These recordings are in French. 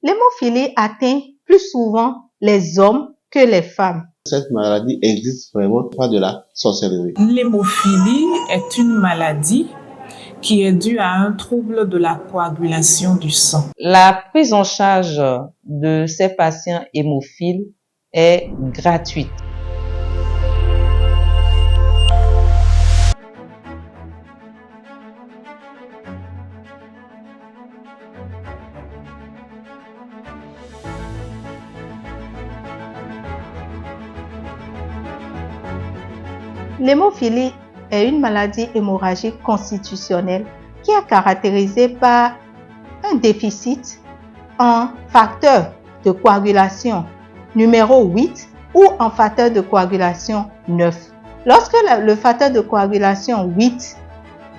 L'hémophilie atteint plus souvent les hommes que les femmes. Cette maladie existe vraiment pas de la sorcellerie. L'hémophilie est une maladie qui est due à un trouble de la coagulation du sang. La prise en charge de ces patients hémophiles est gratuite. L'hémophilie est une maladie hémorragique constitutionnelle qui est caractérisée par un déficit en facteur de coagulation numéro 8 ou en facteur de coagulation 9. Lorsque le facteur de coagulation 8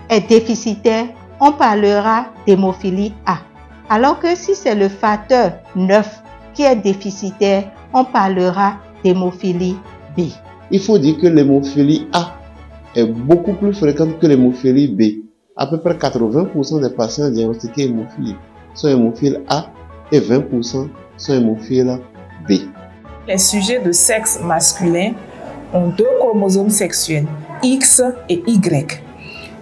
est déficitaire, on parlera d'hémophilie A. Alors que si c'est le facteur 9 qui est déficitaire, on parlera d'hémophilie B. Il faut dire que l'hémophilie A est beaucoup plus fréquente que l'hémophilie B. À peu près 80% des patients diagnostiqués hémophiles sont hémophiles A et 20% sont hémophiles B. Les sujets de sexe masculin ont 2 chromosomes sexuels, X et Y,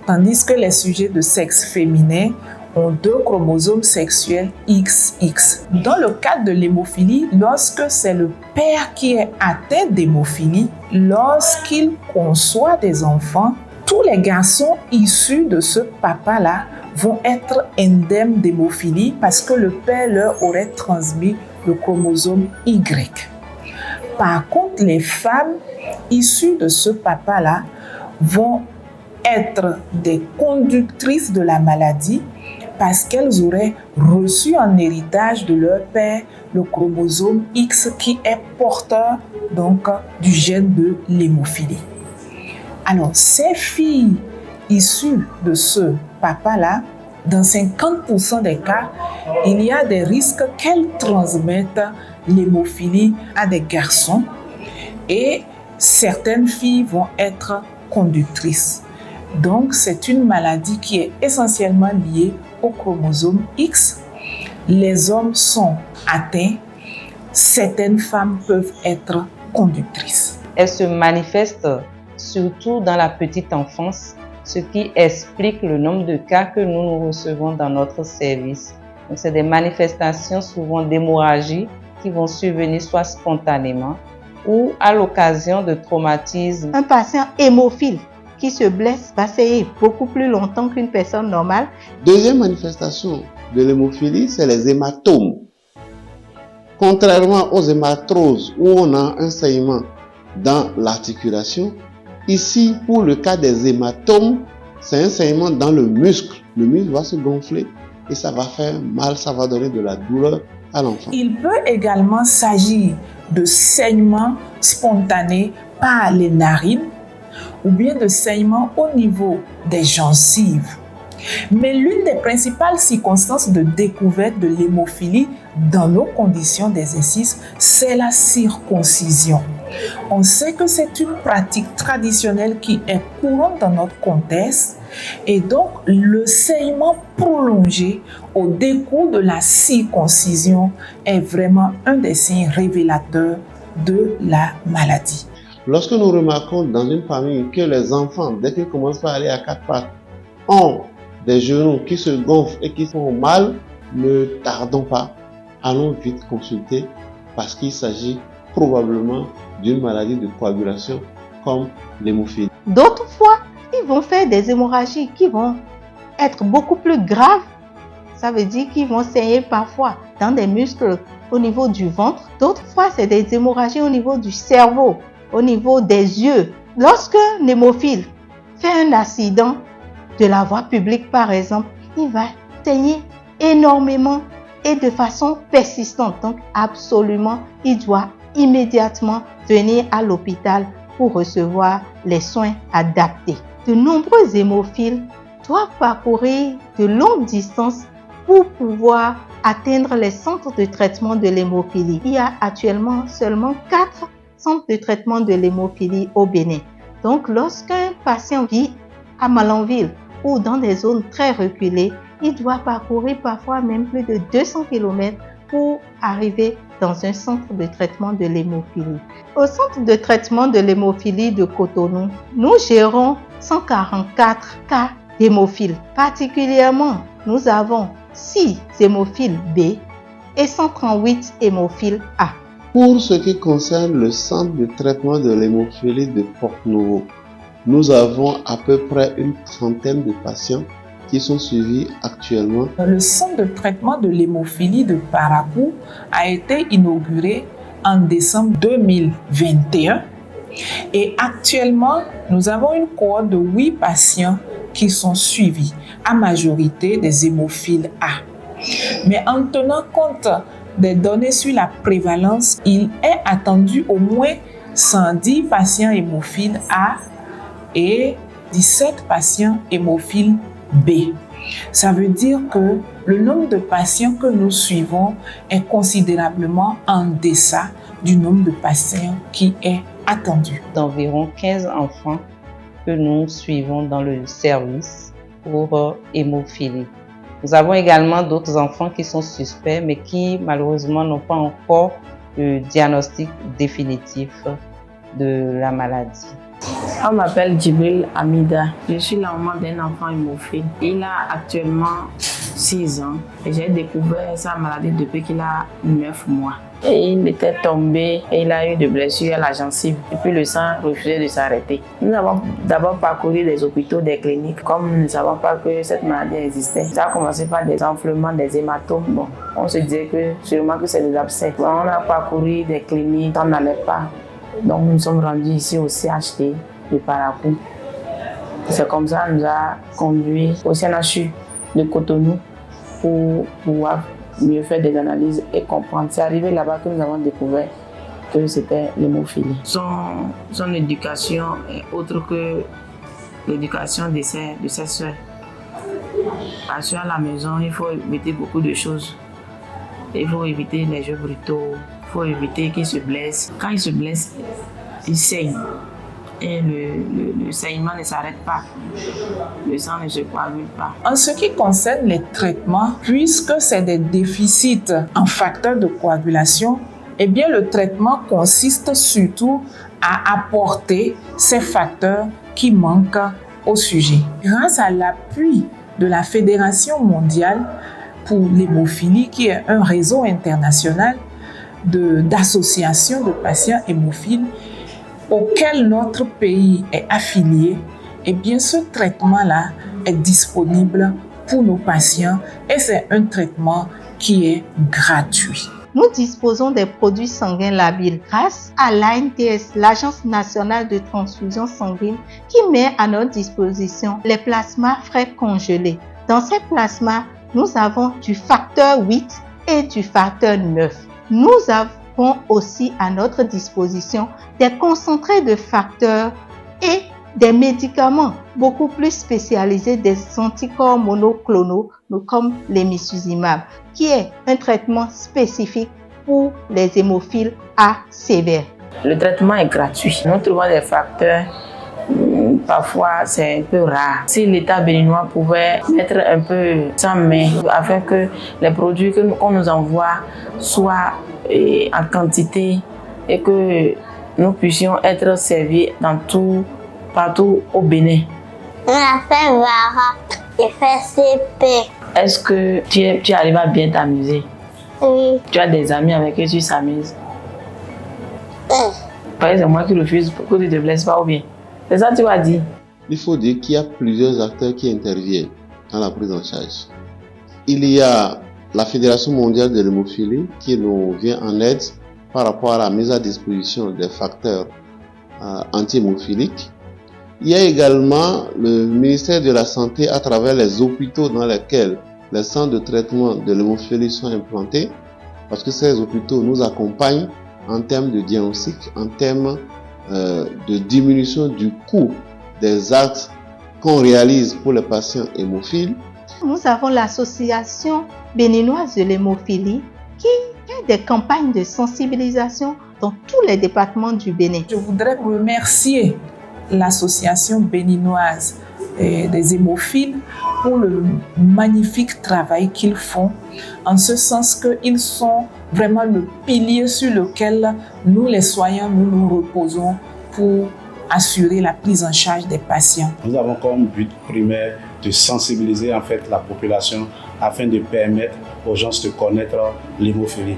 tandis que les sujets de sexe féminin ont 2 chromosomes sexuels XX. Dans le cas de l'hémophilie, lorsque c'est le père qui est atteint d'hémophilie, lorsqu'il conçoit des enfants, tous les garçons issus de ce papa-là vont être indemnes d'hémophilie parce que le père leur aurait transmis le chromosome Y. Par contre, les femmes issues de ce papa-là vont être des conductrices de la maladie parce qu'elles auraient reçu en héritage de leur père le chromosome X qui est porteur donc du gène de l'hémophilie. Alors, ces filles issues de ce papa-là, dans 50% des cas, il y a des risques qu'elles transmettent l'hémophilie à des garçons et certaines filles vont être conductrices. Donc, c'est une maladie qui est essentiellement liée au chromosome X. Les hommes sont atteints, certaines femmes peuvent être conductrices. Elle se manifeste surtout dans la petite enfance, ce qui explique le nombre de cas que nous recevons dans notre service. Donc, c'est des manifestations souvent d'hémorragie qui vont survenir soit spontanément ou à l'occasion de traumatismes. Un patient hémophile qui se blesse va saigner beaucoup plus longtemps qu'une personne normale. Deuxième manifestation de l'hémophilie, c'est les hématomes. Contrairement aux hématroses où on a un saignement dans l'articulation, ici, pour le cas des hématomes, c'est un saignement dans le muscle. Le muscle va se gonfler et ça va faire mal, ça va donner de la douleur à l'enfant. Il peut également s'agir de saignements spontanés par les narines ou bien de saignements au niveau des gencives. Mais l'une des principales circonstances de découverte de l'hémophilie dans nos conditions d'exercice, c'est la circoncision. On sait que c'est une pratique traditionnelle qui est courante dans notre contexte et donc le saignement prolongé au décours de la circoncision est vraiment un des signes révélateurs de la maladie. Lorsque nous remarquons dans une famille que les enfants, dès qu'ils commencent à aller à 4 pattes, ont des genoux qui se gonflent et qui font mal, ne tardons pas, allons vite consulter parce qu'il s'agit probablement d'une maladie de coagulation comme l'hémophilie. D'autres fois, ils vont faire des hémorragies qui vont être beaucoup plus graves. Ça veut dire qu'ils vont saigner parfois dans des muscles au niveau du ventre. D'autres fois, c'est des hémorragies au niveau du cerveau, au niveau des yeux. Lorsque l'hémophile fait un accident de la voie publique, par exemple, il va saigner énormément et de façon persistante. Donc, absolument, il doit immédiatement venir à l'hôpital pour recevoir les soins adaptés. De nombreux hémophiles doivent parcourir de longues distances pour pouvoir atteindre les centres de traitement de l'hémophilie. Il y a actuellement seulement 4 centres de traitement de l'hémophilie au Bénin. Donc, lorsqu'un patient vit à Malanville ou dans des zones très reculées, il doit parcourir parfois même plus de 200 km pour arriver dans un centre de traitement de l'hémophilie. Au centre de traitement de l'hémophilie de Cotonou, nous gérons 144 cas d'hémophiles. Particulièrement, nous avons 6 hémophiles B et 138 hémophiles A. Pour ce qui concerne le centre de traitement de l'hémophilie de Porte-Nouveau, nous avons à peu près une trentaine de patients qui sont suivis actuellement. Le centre de traitement de l'hémophilie de Parakou a été inauguré en décembre 2021 et actuellement, nous avons une cohorte de 8 patients qui sont suivis, à majorité des hémophiles A. Mais en tenant compte des données sur la prévalence, il est attendu au moins 110 patients hémophiles A et 17 patients hémophiles B. Ça veut dire que le nombre de patients que nous suivons est considérablement en deçà du nombre de patients qui est attendu. D'environ 15 enfants que nous suivons dans le service pour hémophilie. Nous avons également d'autres enfants qui sont suspects mais qui malheureusement n'ont pas encore le diagnostic définitif de la maladie. On m'appelle Djibril Amida. Je suis la maman d'un enfant hémophile. Il a actuellement 6 ans et j'ai découvert sa maladie depuis qu'il a 9 mois. Et il était tombé et il a eu des blessures à la gencive. Et puis le sang refusait de s'arrêter. Nous avons d'abord parcouru des hôpitaux, des cliniques. Comme nous ne savons pas que cette maladie existait, ça a commencé par des enflements, des hématomes. Bon, on se disait que sûrement que c'est des abcès. Bon, on a parcouru des cliniques, ça n'allait pas. Donc nous sommes rendus ici au CHT de Parakou. C'est comme ça qu'on nous a conduits au CNHU de Cotonou pour pouvoir mieux faire des analyses et comprendre. C'est arrivé là-bas que nous avons découvert que c'était l'hémophilie. Son éducation est autre que l'éducation de ses soeurs. Parce qu'à la maison, il faut éviter beaucoup de choses. Il faut éviter les jeux brutaux, il faut éviter qu'il se blesse. Quand il se blesse, il saigne. Et le saignement ne s'arrête pas. Le sang ne se coagule pas. En ce qui concerne les traitements, puisque c'est des déficits en facteurs de coagulation, eh bien le traitement consiste surtout à apporter ces facteurs qui manquent au sujet. Grâce à l'appui de la Fédération mondiale pour l'hémophilie, qui est un réseau international d'associations de patients hémophiles, auquel notre pays est affilié, eh bien ce traitement-là est disponible pour nos patients et c'est un traitement qui est gratuit. Nous disposons des produits sanguins labiles grâce à l'ANTS, l'Agence nationale de transfusion sanguine, qui met à notre disposition les plasmas frais congelés. Dans ces plasmas, nous avons du facteur 8 et du facteur 9. Nous avons aussi à notre disposition des concentrés de facteurs et des médicaments beaucoup plus spécialisés, des anticorps monoclonaux comme l'hémicizumab, qui est un traitement spécifique pour les hémophiles A sévères. Le traitement est gratuit. Nous trouvons des facteurs, parfois c'est un peu rare. Si l'État béninois pouvait mettre un peu sa main afin que les produits qu'on nous envoie soient en quantité et que nous puissions être servis partout au Bénin. On a fait Vara et fait CP. Est-ce que tu arrives à bien t'amuser? Oui. Tu as des amis avec qui tu s'amuses? Par exemple, c'est moi qui refuse pour que tu ne te blesses pas ou bien. C'est ça que tu vas dire. Il faut dire qu'il y a plusieurs acteurs qui interviennent dans la prise en charge. Il y a la Fédération mondiale de l'hémophilie qui nous vient en aide par rapport à la mise à disposition des facteurs anti-hémophiliques. Il y a également le ministère de la Santé à travers les hôpitaux dans lesquels les centres de traitement de l'hémophilie sont implantés, parce que ces hôpitaux nous accompagnent en termes de diagnostic, en termes de diminution du coût des actes qu'on réalise pour les patients hémophiles. Nous avons l'association béninoise de l'hémophilie qui fait des campagnes de sensibilisation dans tous les départements du Bénin. Je voudrais remercier l'association béninoise des hémophiles pour le magnifique travail qu'ils font, en ce sens qu'ils sont vraiment le pilier sur lequel nous, les soignants, nous reposons pour assurer la prise en charge des patients. Nous avons comme but primaire de sensibiliser en fait la population afin de permettre aux gens de connaître l'hémophilie.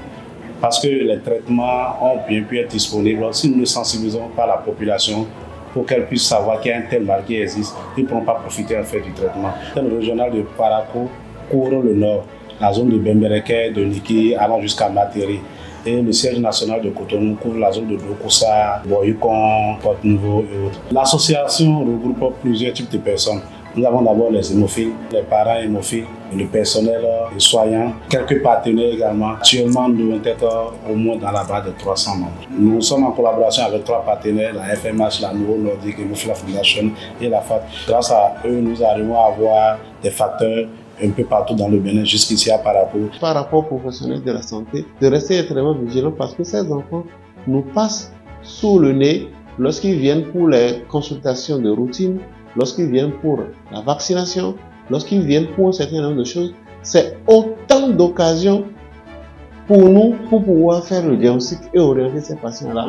Parce que les traitements ont bien pu être disponibles. Si nous ne sensibilisons pas la population pour qu'elle puisse savoir qu'il y a un tel mal qui existe, ils ne pourront pas profiter en fait du traitement. Le régional de Parakou couvre le nord, la zone de Bembereke, de Niki, allant jusqu'à Materi. Et le siège national de Cotonou couvre la zone de Dokusa, Boyukon, Porte-Nouveau et autres. L'association regroupe plusieurs types de personnes. Nous avons d'abord les hémophiles, les parents hémophiles, le personnel, les soignants, quelques partenaires également. Actuellement, nous devons être au moins dans la base de 300 membres. Nous sommes en collaboration avec 3 partenaires, la FMH, la Nouveau Nordique Hémophilia Foundation et la FAT. Grâce à eux, nous arrivons à avoir des facteurs un peu partout dans le Bénin, jusqu'ici à Parakou. Par rapport aux professionnels de la santé, de rester extrêmement vigilants parce que ces enfants nous passent sous le nez lorsqu'ils viennent pour les consultations de routine, lorsqu'ils viennent pour la vaccination, lorsqu'ils viennent pour un certain nombre de choses. C'est autant d'occasions pour nous pour pouvoir faire le diagnostic et orienter ces patients-là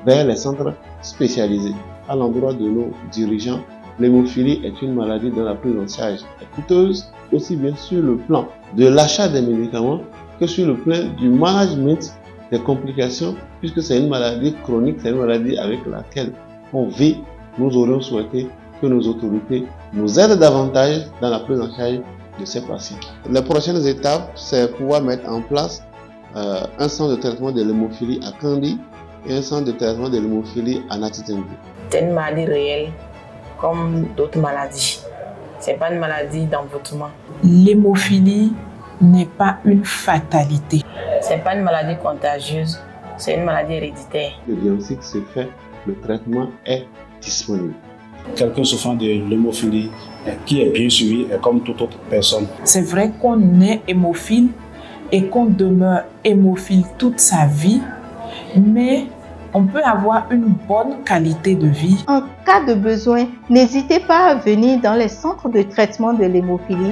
vers les centres spécialisés. À l'endroit de nos dirigeants, l'hémophilie est une maladie dont la prise en charge est coûteuse, aussi bien sur le plan de l'achat des médicaments que sur le plan du management des complications, puisque c'est une maladie chronique, c'est une maladie avec laquelle on vit. Nous aurions souhaité que nos autorités nous aident davantage dans la prise en charge de ces patients. Les prochaines étapes, c'est pouvoir mettre en place un centre de traitement de l'hémophilie à Kandi et un centre de traitement de l'hémophilie à Natitengu. C'est une maladie réelle, comme d'autres maladies. Ce n'est pas une maladie d'envoûtement. L'hémophilie n'est pas une fatalité. Ce n'est pas une maladie contagieuse, c'est une maladie héréditaire. Le diagnostic se fait, le traitement est disponible. Quelqu'un souffrant de l'hémophilie qui est bien suivi est comme toute autre personne. C'est vrai qu'on est hémophile et qu'on demeure hémophile toute sa vie, mais on peut avoir une bonne qualité de vie. En cas de besoin, n'hésitez pas à venir dans les centres de traitement de l'hémophilie.